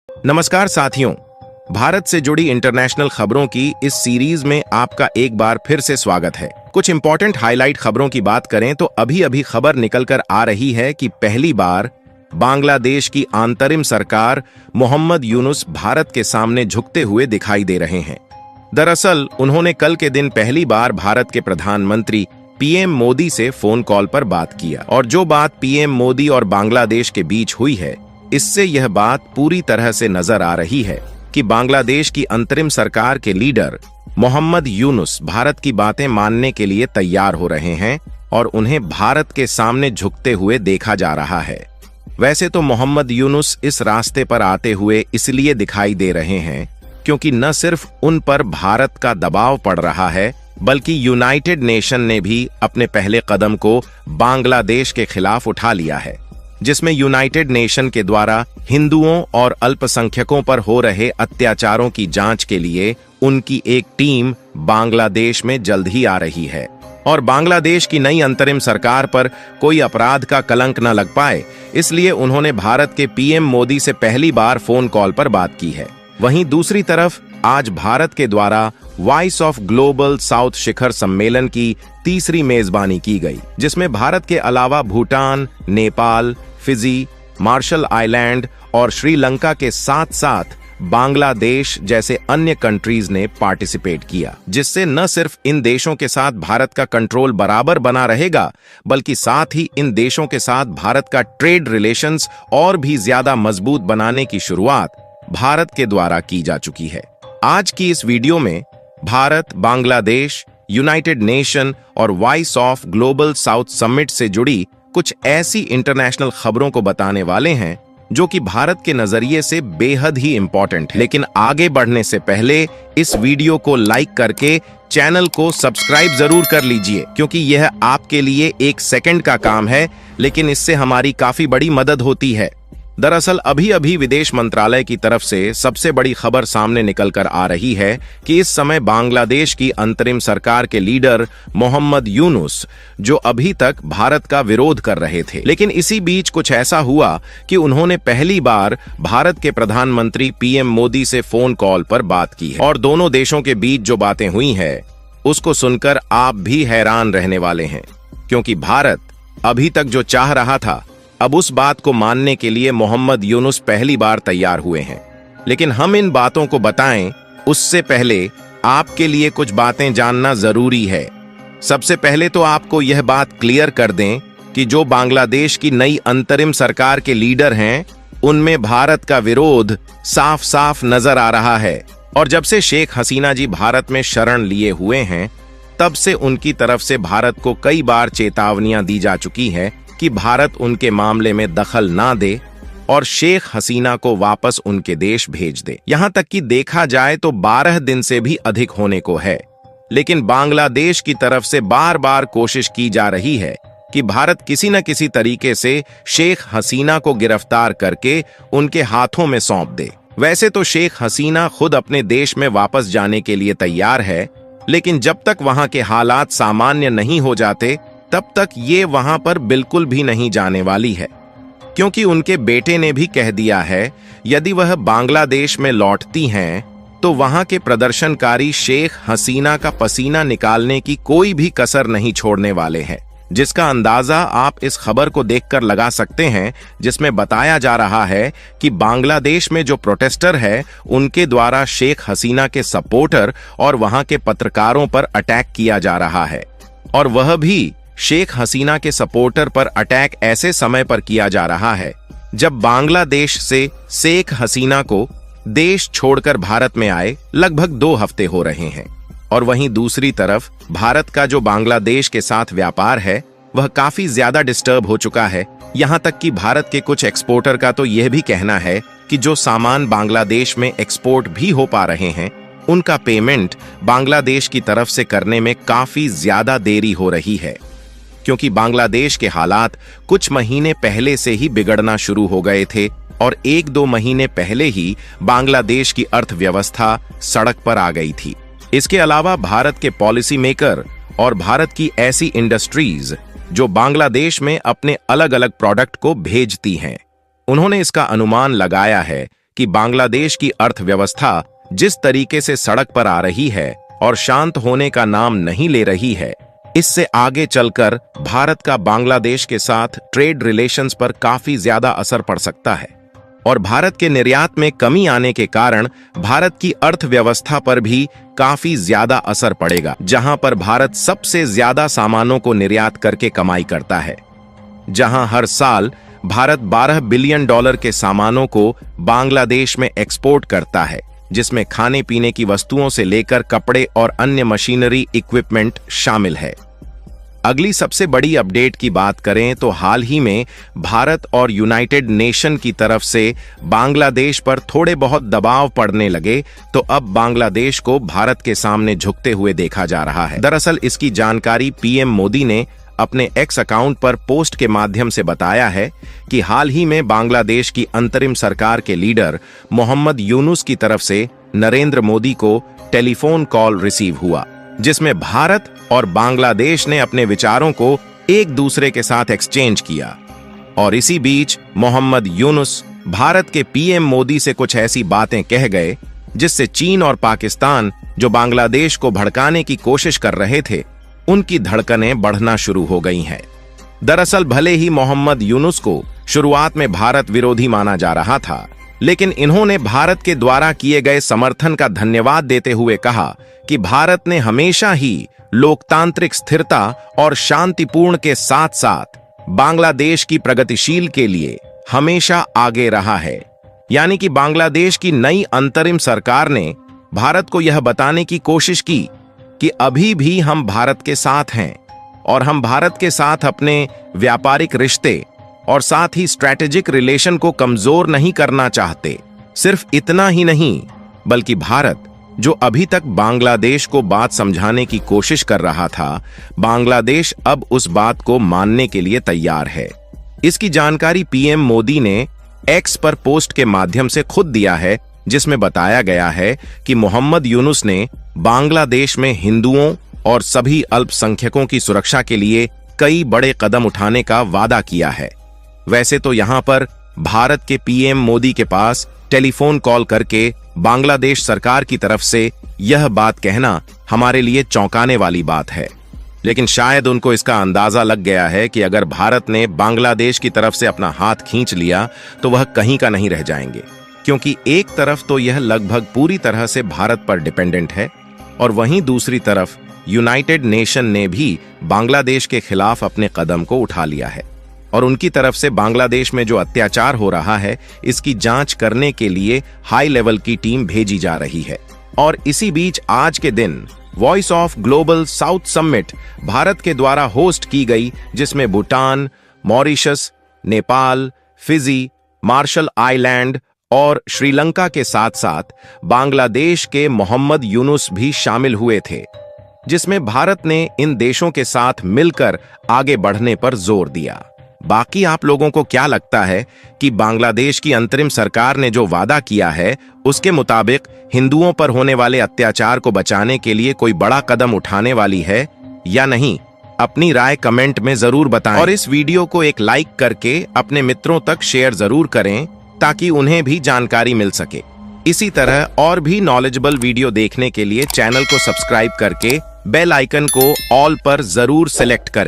नमस्कार साथियों, भारत से जुड़ी इंटरनेशनल खबरों की इस सीरीज में आपका एक बार फिर से स्वागत है। कुछ इंपॉर्टेंट हाईलाइट खबरों की बात करें तो अभी खबर निकलकर आ रही है कि पहली बार बांग्लादेश की अंतरिम सरकार मोहम्मद यूनुस भारत के सामने झुकते हुए दिखाई दे रहे हैं। दरअसल उन्होंने कल के दिन पहली बार भारत के प्रधानमंत्री पीएम मोदी से फोन कॉल पर बात किया और जो बात पीएम मोदी और बांग्लादेश के बीच हुई है, इससे यह बात पूरी तरह से नजर आ रही है कि बांग्लादेश की अंतरिम सरकार के लीडर मोहम्मद यूनुस भारत की बातें मानने के लिए तैयार हो रहे हैं और उन्हें भारत के सामने झुकते हुए देखा जा रहा है। वैसे तो मोहम्मद यूनुस इस रास्ते पर आते हुए इसलिए दिखाई दे रहे हैं क्योंकि न सिर्फ उन पर भारत का दबाव पड़ रहा है, बल्कि यूनाइटेड नेशन ने भी अपने पहले कदम को बांग्लादेश के खिलाफ उठा लिया है, जिसमें यूनाइटेड नेशन के द्वारा हिंदुओं और अल्पसंख्यकों पर हो रहे अत्याचारों की जांच के लिए उनकी एक टीम बांग्लादेश में जल्द ही आ रही है और बांग्लादेश की नई अंतरिम सरकार पर कोई अपराध का कलंक न लग पाए, इसलिए उन्होंने भारत के पीएम मोदी से पहली बार फोन कॉल पर बात की है। वहीं दूसरी तरफ आज भारत के द्वारा वॉइस ऑफ ग्लोबल साउथ शिखर सम्मेलन की तीसरी मेजबानी की गई, जिसमें भारत के अलावा Bhutan, Nepal, Fiji, Marshall Island और श्रीलंका के साथ साथ बांग्लादेश जैसे अन्य कंट्रीज ने पार्टिसिपेट किया, जिससे न सिर्फ इन देशों के साथ भारत का कंट्रोल बराबर बना रहेगा, बल्कि साथ ही इन देशों के साथ भारत का ट्रेड रिलेशंस और भी ज्यादा मजबूत बनाने की शुरुआत भारत के द्वारा की जा चुकी है। आज की इस वीडियो में भारत, बांग्लादेश, यूनाइटेड नेशन और voice of Global South summit से जुड़ी कुछ ऐसी इंटरनेशनल खबरों को बताने वाले हैं जो कि भारत के नजरिए से बेहद ही इंपॉर्टेंट है। लेकिन आगे बढ़ने से पहले इस वीडियो को लाइक करके चैनल को सब्सक्राइब जरूर कर लीजिए, क्योंकि यह आपके लिए 1 सेकंड का काम है, लेकिन इससे हमारी काफी बड़ी मदद होती है। दरअसल अभी विदेश मंत्रालय की तरफ से सबसे बड़ी खबर सामने निकलकर आ रही है कि इस समय बांग्लादेश की अंतरिम सरकार के लीडर मोहम्मद यूनुस, जो अभी तक भारत का विरोध कर रहे थे, लेकिन इसी बीच कुछ ऐसा हुआ कि उन्होंने पहली बार भारत के प्रधानमंत्री पीएम मोदी से फोन कॉल पर बात की है और दोनों देशों के बीच जो बातें हुई है उसको सुनकर आप भी हैरान रहने वाले हैं, क्योंकि भारत अभी तक जो चाह रहा था, अब उस बात को मानने के लिए मोहम्मद यूनुस पहली बार तैयार हुए हैं। लेकिन हम इन बातों को बताएं उससे पहले आपके लिए कुछ बातें जानना जरूरी है। सबसे पहले तो आपको यह बात क्लियर कर दें कि जो बांग्लादेश की नई अंतरिम सरकार के लीडर हैं, उनमें भारत का विरोध साफ साफ नजर आ रहा है और जब से शेख हसीना जी भारत में शरण लिए हुए हैं, तब से उनकी तरफ से भारत को कई बार चेतावनियां दी जा चुकी है कि भारत उनके मामले में दखल ना दे और शेख हसीना को वापस उनके देश भेज दे। यहां तक कि देखा जाए तो 12 दिन से भी अधिक होने को है, लेकिन बांग्लादेश की तरफ से बार बार कोशिश की जा रही है कि भारत किसी न किसी तरीके से शेख हसीना को गिरफ्तार करके उनके हाथों में सौंप दे। वैसे तो शेख हसीना खुद अपने देश में वापस जाने के लिए तैयार है, लेकिन जब तक वहां के हालात सामान्य नहीं हो जाते, तब तक ये वहां पर बिल्कुल भी नहीं जाने वाली है, क्योंकि उनके बेटे ने भी कह दिया है यदि वह बांग्लादेश में लौटती हैं तो वहां के प्रदर्शनकारी शेख हसीना का पसीना निकालने की कोई भी कसर नहीं छोड़ने वाले हैं, जिसका अंदाजा आप इस खबर को देखकर लगा सकते हैं, जिसमें बताया जा रहा है कि बांग्लादेश में जो प्रोटेस्टर है उनके द्वारा शेख हसीना के सपोर्टर और वहां के पत्रकारों पर अटैक किया जा रहा है, और वह भी शेख हसीना के सपोर्टर पर अटैक ऐसे समय पर किया जा रहा है जब बांग्लादेश से शेख हसीना को देश छोड़कर भारत में आए लगभग 2 हफ्ते हो रहे हैं। और वहीं दूसरी तरफ भारत का जो बांग्लादेश के साथ व्यापार है वह काफी ज्यादा डिस्टर्ब हो चुका है। यहां तक कि भारत के कुछ एक्सपोर्टर का तो यह भी कहना है कि जो सामान बांग्लादेश में एक्सपोर्ट भी हो पा रहे हैं, उनका पेमेंट बांग्लादेश की तरफ से करने में काफी ज्यादा देरी हो रही है, क्योंकि बांग्लादेश के हालात कुछ महीने पहले से ही बिगड़ना शुरू हो गए थे और 1-2 महीने पहले ही बांग्लादेश की अर्थव्यवस्था सड़क पर आ गई थी। इसके अलावा भारत के पॉलिसी मेकर और भारत की ऐसी इंडस्ट्रीज जो बांग्लादेश में अपने अलग अलग प्रोडक्ट को भेजती हैं, उन्होंने इसका अनुमान लगाया है कि बांग्लादेश की अर्थव्यवस्था जिस तरीके से सड़क पर आ रही है और शांत होने का नाम नहीं ले रही है, इससे आगे चलकर भारत का बांग्लादेश के साथ ट्रेड रिलेशंस पर काफी ज्यादा असर पड़ सकता है और भारत के निर्यात में कमी आने के कारण भारत की अर्थव्यवस्था पर भी काफी ज्यादा असर पड़ेगा, जहां पर भारत सबसे ज्यादा सामानों को निर्यात करके कमाई करता है। जहां हर साल भारत $12 बिलियन के सामानों को बांग्लादेश में एक्सपोर्ट करता है, जिसमें खाने पीने की वस्तुओं से लेकर कपड़े और अन्य मशीनरी इक्विपमेंट शामिल है। अगली सबसे बड़ी अपडेट की बात करें तो हाल ही में भारत और यूनाइटेड नेशन की तरफ से बांग्लादेश पर थोड़े बहुत दबाव पड़ने लगे, तो अब बांग्लादेश को भारत के सामने झुकते हुए देखा जा रहा है। दरअसल इसकी जानकारी पीएम मोदी ने अपने एक्स अकाउंट पर पोस्ट के माध्यम से बताया है कि हाल ही में बांग्लादेश की अंतरिम सरकार के लीडर मोहम्मद यूनुस की तरफ से नरेंद्र मोदी को टेलीफोन कॉल रिसीव हुआ, जिसमें भारत और बांग्लादेश ने अपने विचारों को एक दूसरे के साथ एक्सचेंज किया। और इसी बीच मोहम्मद यूनुस भारत के पीएम मोदी से कुछ ऐसी बातें कह गए जिससे चीन और पाकिस्तान, जो बांग्लादेश को भड़काने की कोशिश कर रहे थे, उनकी धड़कनें बढ़ना शुरू हो गई हैं। दरअसल भले ही मोहम्मद यूनुस को शुरुआत में भारत विरोधी माना जा रहा था, लेकिन इन्होंने भारत के द्वारा किए गए समर्थन का धन्यवाद देते हुए कहा कि भारत ने हमेशा ही लोकतांत्रिक स्थिरता और शांतिपूर्ण के साथ साथ बांग्लादेश की प्रगतिशील के लिए हमेशा आगे रहा है। यानी कि बांग्लादेश की नई अंतरिम सरकार ने भारत को यह बताने की कोशिश की कि अभी भी हम भारत के साथ हैं और हम भारत के साथ अपने व्यापारिक रिश्ते और साथ ही स्ट्रैटेजिक रिलेशन को कमजोर नहीं करना चाहते। सिर्फ इतना ही नहीं, बल्कि भारत, जो अभी तक बांग्लादेश को बात समझाने की कोशिश कर रहा था, बांग्लादेश अब उस बात को मानने के लिए तैयार है। इसकी जानकारी पीएम मोदी ने एक्स पर पोस्ट के माध्यम से खुद दिया है, जिसमें बताया गया है कि मोहम्मद यूनुस ने बांग्लादेश में हिंदुओं और सभी अल्पसंख्यकों की सुरक्षा के लिए कई बड़े कदम उठाने का वादा किया है। वैसे तो यहां पर भारत के पीएम मोदी के पास टेलीफोन कॉल करके बांग्लादेश सरकार की तरफ से यह बात कहना हमारे लिए चौंकाने वाली बात है, लेकिन शायद उनको इसका अंदाजा लग गया है कि अगर भारत ने बांग्लादेश की तरफ से अपना हाथ खींच लिया तो वह कहीं का नहीं रह जाएंगे, क्योंकि एक तरफ तो यह लगभग पूरी तरह से भारत पर डिपेंडेंट है और वहीं दूसरी तरफ यूनाइटेड नेशन ने भी बांग्लादेश के खिलाफ अपने कदम को उठा लिया है और उनकी तरफ से बांग्लादेश में जो अत्याचार हो रहा है, इसकी जांच करने के लिए हाई लेवल की टीम भेजी जा रही है। और इसी बीच आज के दिन Voice of Global South Summit Bharat के द्वारा होस्ट की गई, जिसमें Bhutan, Mauritius, Nepal, Fiji, Marshall Island और श्रीलंका के साथ साथ बांग्लादेश के मोहम्मद यूनुस भी शामिल हुए थे, जिसमें भारत ने इन देशों के साथ मिलकर आगे बढ़ने पर जोर दिया। बाकी आप लोगों को क्या लगता है कि बांग्लादेश की अंतरिम सरकार ने जो वादा किया है, उसके मुताबिक हिंदुओं पर होने वाले अत्याचार को बचाने के लिए कोई बड़ा कदम उठाने वाली है या नहीं? अपनी राय कमेंट में जरूर बताएं और इस वीडियो को एक लाइक करके अपने मित्रों तक शेयर जरूर करें ताकि उन्हें भी जानकारी मिल सके। इसी तरह और भी नॉलेजेबल वीडियो देखने के लिए चैनल को सब्सक्राइब करके बेल आइकन को ऑल पर जरूर सेलेक्ट करें।